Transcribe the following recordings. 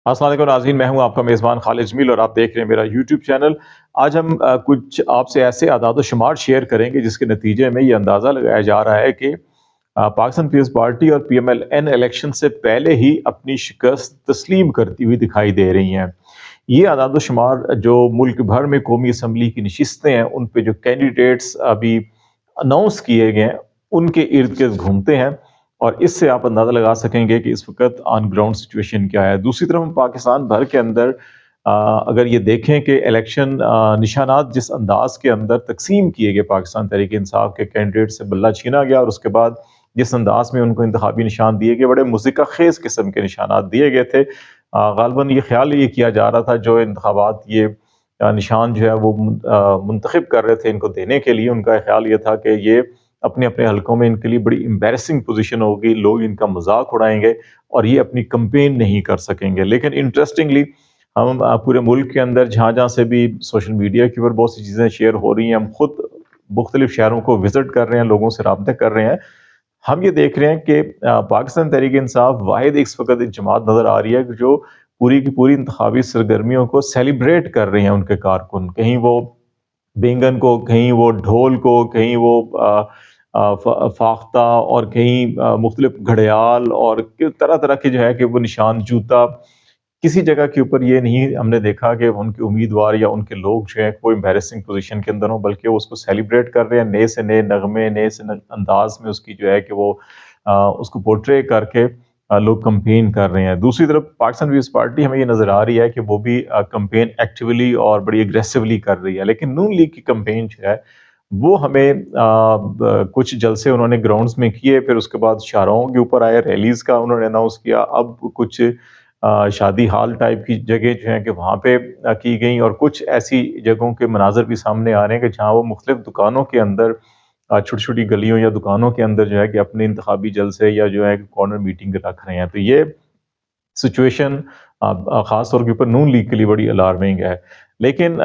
السلام علیکم ناظرین، میں ہوں آپ کا میزبان خالد جمیل اور آپ دیکھ رہے ہیں میرا یوٹیوب چینل۔ آج ہم کچھ آپ سے ایسے اعداد و شمار شیئر کریں گے جس کے نتیجے میں یہ اندازہ لگایا جا رہا ہے کہ پاکستان پیپلز پارٹی اور P M L N election سے پہلے ہی اپنی شکست تسلیم کرتی ہوئی دکھائی دے رہی ہیں۔ یہ اعداد و شمار جو ملک بھر میں قومی اسمبلی کی نشستیں ہیں ان پہ جو کینڈیڈیٹس ابھی اناؤنس کیے گئے ہیں ان کے ارد گرد گھومتے ہیں، اور اس سے آپ اندازہ لگا سکیں گے کہ اس وقت آن گراؤنڈ سچویشن کیا ہے۔ دوسری طرف ہم پاکستان بھر کے اندر اگر یہ دیکھیں کہ الیکشن نشانات جس انداز کے اندر تقسیم کیے گئے پاکستان تحریک انصاف کے کینڈیڈیٹ سے بلہ چھینا گیا، اور اس کے بعد جس انداز میں ان کو انتخابی نشان دیے گئے، بڑے مضحکہ خیز قسم کے نشانات دیے گئے تھے۔ غالباً یہ خیال یہ کیا جا رہا تھا جو انتخابات یہ نشان جو ہے وہ منتخب کر رہے تھے ان کو دینے کے لیے، ان کا خیال یہ تھا کہ یہ اپنے اپنے حلقوں میں ان کے لیے بڑی امبیرسنگ پوزیشن ہوگی، لوگ ان کا مذاق اڑائیں گے اور یہ اپنی کمپین نہیں کر سکیں گے۔ لیکن انٹرسٹنگلی ہم پورے ملک کے اندر جہاں جہاں سے بھی سوشل میڈیا کے اوپر بہت سی چیزیں شیئر ہو رہی ہیں، ہم خود مختلف شہروں کو وزٹ کر رہے ہیں، لوگوں سے رابطے کر رہے ہیں، ہم یہ دیکھ رہے ہیں کہ پاکستان تحریک انصاف واحد اس وقت ایک جماعت نظر آ رہی ہے کہ جو پوری کی پوری انتخابی سرگرمیوں کو سیلیبریٹ کر رہے ہیں۔ ان کے کارکن کہیں وہ بینگن کو، کہیں وہ ڈھول کو، کہیں وہ فاختہ، اور کہیں مختلف گھڑیال اور طرح طرح کے جو ہے کہ وہ نشان، جوتا، کسی جگہ کے اوپر یہ نہیں ہم نے دیکھا کہ ان کے امیدوار یا ان کے لوگ جو ہیں کوئی امبیرسنگ پوزیشن کے اندر ہوں، بلکہ وہ اس کو سیلیبریٹ کر رہے ہیں، نئے سے نئے نغمے، نئے سے نئے انداز میں اس کی جو ہے کہ وہ اس کو پورٹرے کر کے لوگ کمپین کر رہے ہیں۔ دوسری طرف پاکستان پیپلز پارٹی ہمیں یہ نظر آ رہی ہے کہ وہ بھی کمپین ایکٹیولی اور بڑی اگریسولی کر رہی ہے، لیکن نون لیگ کی کمپین جو ہے وہ ہمیں کچھ جلسے انہوں نے گراؤنڈز میں کیے، پھر اس کے بعد شاہراہوں کے اوپر آئے، ریلیز کا انہوں نے اناؤنس کیا، اب کچھ شادی ہال ٹائپ کی جگہ جو ہیں کہ وہاں پہ کی گئیں، اور کچھ ایسی جگہوں کے مناظر بھی سامنے آ رہے ہیں کہ جہاں وہ مختلف دکانوں کے اندر، چھوٹی چھوٹی گلیوں یا دکانوں کے اندر جو ہے کہ اپنے انتخابی جلسے یا جو ہے کہ کارنر میٹنگ رکھ رہے ہیں۔ تو یہ سچویشن خاص طور کے اوپر نون لیگ کے لیے بڑی الارمنگ ہے۔ لیکن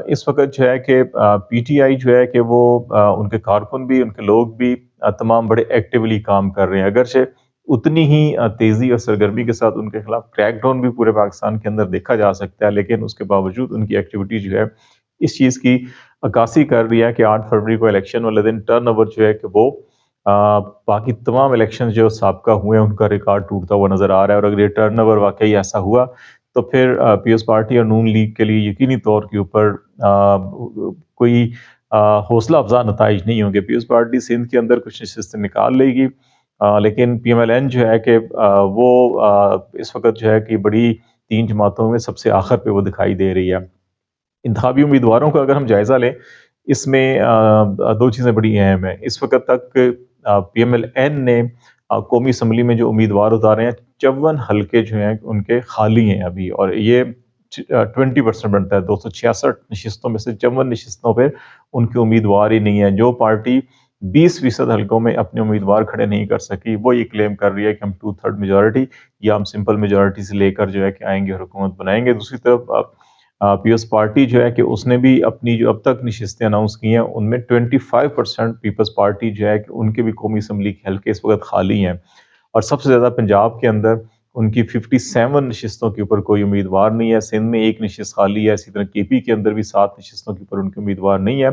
اس وقت جو ہے کہ پی ٹی آئی جو ہے کہ وہ ان کے کارکن بھی، ان کے لوگ بھی تمام بڑے ایکٹیولی کام کر رہے ہیں، اگرچہ اتنی ہی تیزی اور سرگرمی کے ساتھ ان کے خلاف کریک ڈاؤن بھی پورے پاکستان کے اندر دیکھا جا سکتا ہے، لیکن اس کے باوجود ان کی ایکٹیویٹی جو ہے اس چیز کی عکاسی کر رہی ہے کہ 8 فروری کو الیکشن والے دن ٹرن اوور جو ہے کہ وہ باقی تمام الیکشن جو سابقہ ہوئے ہیں ان کا ریکارڈ ٹوٹتا ہوا نظر آ رہا ہے، اور اگر یہ ٹرن اوور واقعی ایسا ہوا تو پھر پیپلز پارٹی اور نون لیگ کے لیے یقینی طور کے اوپر کوئی حوصلہ افزا نتائج نہیں ہوں گے۔ پیپلز پارٹی سندھ کے اندر کچھ نشستیں نکال لے گی، لیکن پی ایم ایل این جو ہے کہ وہ اس وقت جو ہے کہ بڑی 3 جماعتوں میں سب سے آخر پہ وہ دکھائی دے رہی ہے۔ انتخابی امیدواروں کا اگر ہم جائزہ لیں، اس میں 2 چیزیں بڑی اہم ہیں۔ اس وقت تک پی ایم ایل این نے قومی اسمبلی میں جو امیدوار اتارے ہیں، 54 حلقے جو ہیں ان کے خالی ہیں ابھی، اور یہ 20% بنتا ہے۔ 266 نشستوں میں سے 54 نشستوں پہ ان کے امیدوار ہی نہیں ہیں۔ جو پارٹی 20% حلقوں میں اپنے امیدوار کھڑے نہیں کر سکی، وہ یہ کلیم کر رہی ہے کہ ہم 2/3 میجورٹی یا ہم سمپل میجورٹی سے لے کر جو ہے کہ آئیں گے اور حکومت بنائیں گے۔ دوسری طرف پیپلز پارٹی جو ہے کہ اس نے بھی اپنی جو اب تک نشستیں اناؤنس کی ہیں ان میں 25% پیپلز پارٹی جو ہے کہ ان کے بھی قومی اسمبلی کے حلقے اس وقت خالی ہیں، اور سب سے زیادہ پنجاب کے اندر ان کی 57 نشستوں کے اوپر کوئی امیدوار نہیں ہے۔ سندھ میں 1 نشست خالی ہے، اسی طرح کے پی کے اندر بھی 7 نشستوں کے اوپر ان کے امیدوار نہیں ہے،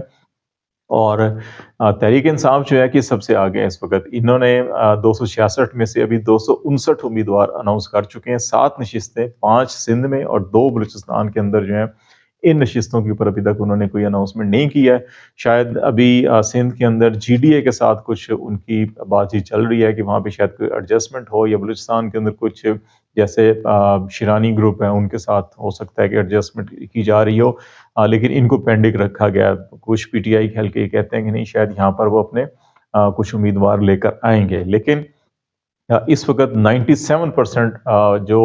اور تحریک انصاف جو ہے کہ سب سے آگے ہے اس وقت۔ انہوں نے 266 میں سے ابھی 259 امیدوار اناؤنس کر چکے ہیں، 7 نشستیں، 5 سندھ میں اور 2 بلوچستان کے اندر جو ہیں۔ ان نشستوں کے اوپر ابھی تک انہوں نے کوئی اناؤنسمنٹ نہیں کیا ہے۔ شاید ابھی سندھ کے اندر جی ڈی اے کے ساتھ کچھ ان کی بات چیت چل رہی ہے کہ وہاں پہ شاید کوئی ایڈجسٹمنٹ ہو، یا بلوچستان کے اندر کچھ جیسے شیرانی گروپ ہیں ان کے ساتھ ہو سکتا ہے کہ ایڈجسٹمنٹ کی جا رہی ہو، لیکن ان کو پینڈنگ رکھا گیا۔ کچھ پی ٹی آئی کے حلقے کہتے ہیں کہ نہیں، شاید یہاں پر وہ اپنے کچھ امیدوار لے کر آئیں گے، لیکن اس وقت 97% جو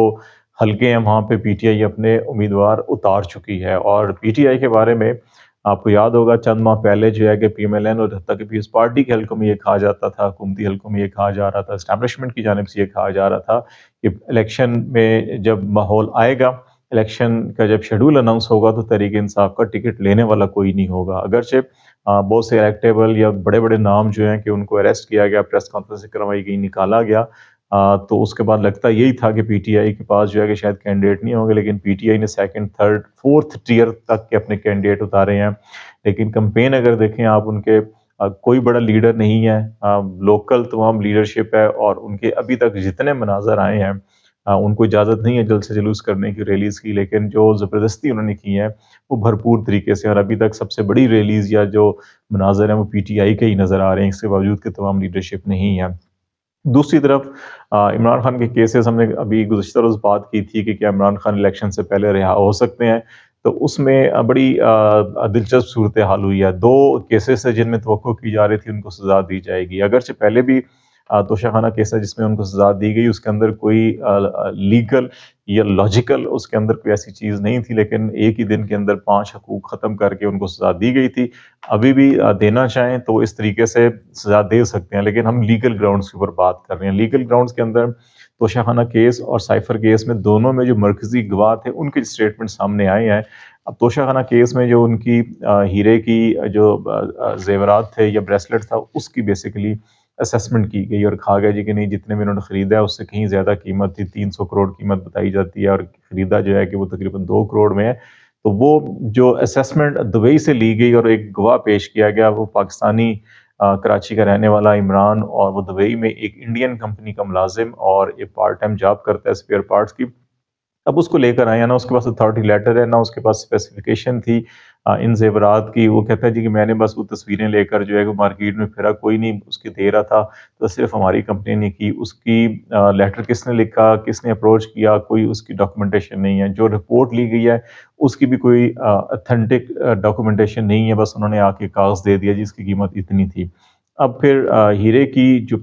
حلقے ہیں وہاں پہ پی ٹی آئی اپنے امیدوار اتار چکی ہے۔ اور پی ٹی آئی کے بارے میں آپ کو یاد ہوگا چند ماہ پہلے جو ہے کہ پی ایم ایل این اور حتیٰ کہ پیپلز پارٹی کے حلقوں میں یہ کہا جاتا تھا، حکومتی حلقوں میں یہ کہا جا رہا تھا، اسٹیبلشمنٹ کی جانب سے یہ کہا جا رہا تھا کہ الیکشن میں جب ماحول آئے گا، الیکشن کا جب شیڈول اناؤنس ہوگا تو تحریک انصاف کا ٹکٹ لینے والا کوئی نہیں ہوگا۔ اگرچہ بہت سے الیکٹیبل یا بڑے بڑے نام جو ہیں کہ ان کو اریسٹ کیا گیا، پریس کانفرنس کروائی گئی، نکالا گیا، تو اس کے بعد لگتا یہی تھا کہ پی ٹی آئی کے پاس جو ہے کہ شاید کینڈیڈیٹ نہیں ہوں گے، لیکن پی ٹی آئی نے سیکنڈ تھرڈ فورتھ ٹیئر تک کے اپنے کینڈیڈیٹ اتارے ہیں. لیکن کمپین اگر دیکھیں آپ ان کے کوئی بڑا لیڈر نہیں ہے، لوکل تمام لیڈرشپ ہے، اور ان کے ابھی تک جتنے مناظر آئے ہیں ان کو اجازت نہیں ہے جلد سے جلوس کرنے کی، ریلیز کی، لیکن جو زبردستی انہوں نے کی ہے وہ بھرپور طریقے سے، اور ابھی تک سب سے بڑی ریلیز یا جو مناظر ہیں وہ پی ٹی آئی کے ہی نظر آ رہے ہیں، اس کے باوجود کہ تمام لیڈرشپ نہیں ہے. دوسری طرف عمران خان کے کیسز، ہم نے ابھی گزشتہ روز بات کی تھی کہ کیا عمران خان الیکشن سے پہلے رہا ہو سکتے ہیں، تو اس میں بڑی دلچسپ صورتحال ہوئی ہے. دو کیسز سے جن میں توقع کی جا رہی تھی ان کو سزا دی جائے گی، اگرچہ پہلے بھی توشہ خانہ کیس ہے جس میں ان کو سزا دی گئی، اس کے اندر کوئی لیگل یا لاجیکل اس کے اندر کوئی ایسی چیز نہیں تھی، لیکن ایک ہی دن کے اندر 5 حقوق ختم کر کے ان کو سزا دی گئی تھی. ابھی بھی دینا چاہیں تو اس طریقے سے سزا دے سکتے ہیں، لیکن ہم لیگل گراؤنڈز کے اوپر بات کر رہے ہیں. لیگل گراؤنڈز کے اندر توشہ خانہ کیس اور سائفر کیس میں دونوں میں جو مرکزی گواہ تھے ان کے اسٹیٹمنٹ سامنے آئے ہیں. اب توشہ خانہ کیس میں جو ان کی ہیرے کی جو زیورات تھے یا بریسلٹ تھا، اس کی بیسیکلی اسیسمنٹ کی گئی اور کہا گیا جی کہ نہیں، جتنے میں انہوں نے خریدا ہے اس سے کہیں زیادہ قیمت تھی، 300 کروڑ قیمت بتائی جاتی ہے، اور خریدا جو ہے کہ وہ تقریباً 2 کروڑ میں ہے. تو وہ جو اسیسمنٹ دبئی سے لی گئی اور ایک گواہ پیش کیا گیا، وہ پاکستانی کراچی کا رہنے والا عمران، اور وہ دبئی میں ایک انڈین کمپنی کا ملازم اور ایک پارٹ ٹائم جاب کرتا ہے اسپیئر پارٹس کی. اب اس کو لے کر آیا نا، اس کے پاس اتھارٹی لیٹر ہے، نہ اس کے پاس اسپیسیفکیشن تھی ان زیورات کی. وہ کہتا ہے جی کہ میں نے بس وہ تصویریں لے کر جو ہے وہ مارکیٹ میں پھرا، کوئی نہیں اس کی دے رہا تھا، تو صرف ہماری کمپنی نے کی. اس کی لیٹر کس نے لکھا، کس نے اپروچ کیا، کوئی اس کی ڈاکومنٹیشن نہیں ہے. جو رپورٹ لی گئی ہے اس کی بھی کوئی اتھینٹک ڈاکومنٹیشن نہیں ہے، بس انہوں نے آ کے کاغذ دے دیا جس کی قیمت اتنی تھی. اب پھر ہیرے کی جو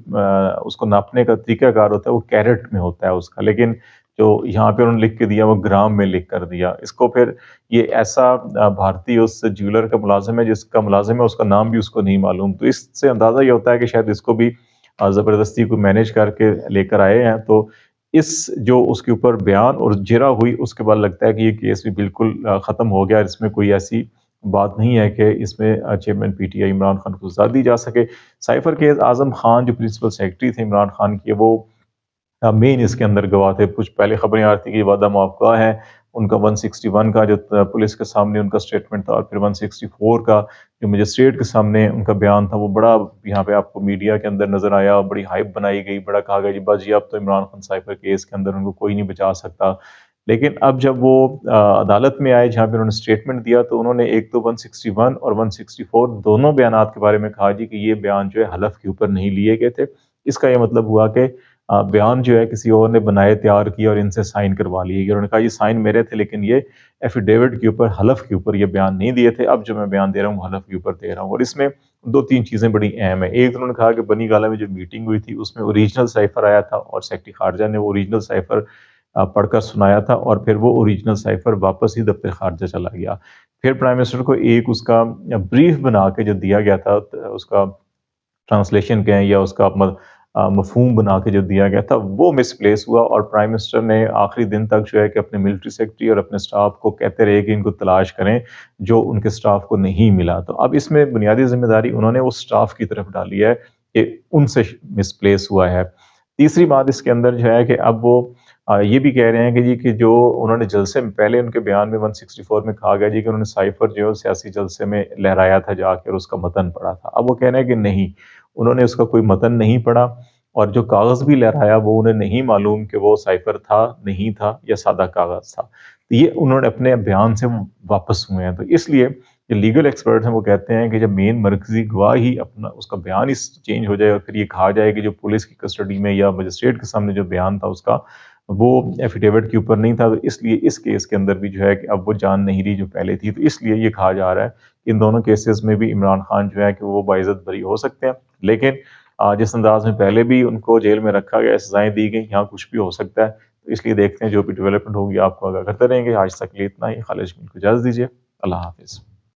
اس کو ناپنے کا طریقہ کار ہوتا ہے وہ کیرٹ میں ہوتا ہے اس کا، لیکن جو یہاں پہ انہوں نے لکھ کے دیا وہ گرام میں لکھ کر دیا. اس کو پھر یہ ایسا بھارتی اس جیولر کا ملازم ہے جس کا ملازم ہے، اس کا نام بھی اس کو نہیں معلوم. تو اس سے اندازہ یہ ہوتا ہے کہ شاید اس کو بھی زبردستی کو مینیج کر کے لے کر آئے ہیں. تو اس جو اس کے اوپر بیان اور جرا ہوئی، اس کے بعد لگتا ہے کہ یہ کیس بھی بالکل ختم ہو گیا. اس میں کوئی ایسی بات نہیں ہے کہ اس میں chairman P T I Imran Khan کو سزا دی جا سکے. سائفر کیس اعظم خان جو پرنسپل سیکرٹری تھے عمران خان کے، وہ مین اس کے اندر گواہ تھے. کچھ پہلے خبریں آ رہی تھیں کہ یہ وعدہ موافقہ ہے. ان کا 161 کا جو پولیس کے سامنے ان کا اسٹیٹمنٹ تھا، اور پھر 164 کا جو مجسٹریٹ کے سامنے ان کا بیان تھا، وہ بڑا یہاں پہ آپ کو میڈیا کے اندر نظر آیا، بڑی ہائپ بنائی گئی، بڑا کہا گیا جی بس جی اب تو عمران خان سائفر کیس کے اندر ان کو کوئی نہیں بچا سکتا. لیکن اب جب وہ عدالت میں آئے جہاں پہ انہوں نے اسٹیٹمنٹ دیا، تو انہوں نے ایک تو 161 اور 164 دونوں بیانات کے بارے میں کہا جی کہ یہ بیان جو ہے حلف کے اوپر نہیں لیے گئے تھے. اس کا یہ مطلب ہوا کہ بیان جو ہے کسی اور نے بنائے، تیار کیے اور ان سے سائن کروا لیے گئے. انہوں نے کہا یہ سائن میرے تھے، لیکن یہ ایفیڈیوٹ کے اوپر، حلف کے اوپر یہ بیان نہیں دیے تھے. اب جو میں بیان دے رہا ہوں حلف کے اوپر دے رہا ہوں. اور اس میں 2-3 چیزیں بڑی اہم ہیں. ایک انہوں نے کہا کہ بنی گالہ میں جو میٹنگ ہوئی تھی اس میں اوریجنل سائفر آیا تھا، اور سیکرٹری خارجہ نے وہ اوریجنل سائفر پڑھ کر سنایا تھا، اور پھر وہ اوریجنل سائفر واپس ہی دفتر خارجہ چلا گیا. پھر پرائم منسٹر کو ایک اس کا بریف بنا کے جو دیا گیا تھا، اس کا ٹرانسلیشن کہیں یا اس کا مفہوم بنا کے جو دیا گیا تھا، وہ مس پلیس ہوا. اور پرائم منسٹر نے آخری دن تک جو ہے کہ اپنے ملٹری سیکرٹری اور اپنے سٹاف کو کہتے رہے کہ ان کو تلاش کریں، جو ان کے سٹاف کو نہیں ملا. تو اب اس میں بنیادی ذمہ داری انہوں نے وہ سٹاف کی طرف ڈالی ہے کہ ان سے مس پلیس ہوا ہے. تیسری بات اس کے اندر جو ہے کہ اب وہ یہ بھی کہہ رہے ہیں کہ جی کہ جو انہوں نے جلسے میں پہلے ان کے بیان میں 164 میں کہا گیا جی کہ انہوں نے سائفر جو سیاسی جلسے میں لہرایا تھا جا کے اور اس کا متن پڑھا تھا. اب وہ کہہ رہے ہیں کہ نہیں، انہوں نے اس کا کوئی متن نہیں پڑھا، اور جو کاغذ بھی لہرایا وہ انہیں نہیں معلوم کہ وہ سائفر تھا، نہیں تھا، یا سادہ کاغذ تھا. تو یہ انہوں نے اپنے بیان سے واپس ہوئے ہیں. تو اس لیے جو لیگل ایکسپرٹس ہیں وہ کہتے ہیں کہ جب مین مرکزی گواہ ہی اپنا اس کا بیان ہی چینج ہو جائے، اور پھر یہ کہا جائے کہ جو پولیس کی کسٹڈی میں یا مجسٹریٹ کے سامنے جو بیان تھا اس کا وہ ایفیڈیوٹ کے اوپر نہیں تھا، تو اس لیے اس کیس کے اندر بھی جو ہے کہ اب وہ جان نہیں رہی جو پہلے تھی. تو اس لیے یہ کہا جا رہا ہے کہ ان دونوں کیسز میں بھی عمران خان جو ہے کہ وہ باعزت بری ہو سکتے ہیں. لیکن جس انداز میں پہلے بھی ان کو جیل میں رکھا گیا، سزائیں دی گئی، یہاں کچھ بھی ہو سکتا ہے. تو اس لیے دیکھتے ہیں جو بھی ڈیولپمنٹ ہوگی آپ کو آگاہ کرتے رہیں گے. آج تک لیے اتنا ہی. خالد جمیل کو اجازت دیجیے. اللہ حافظ.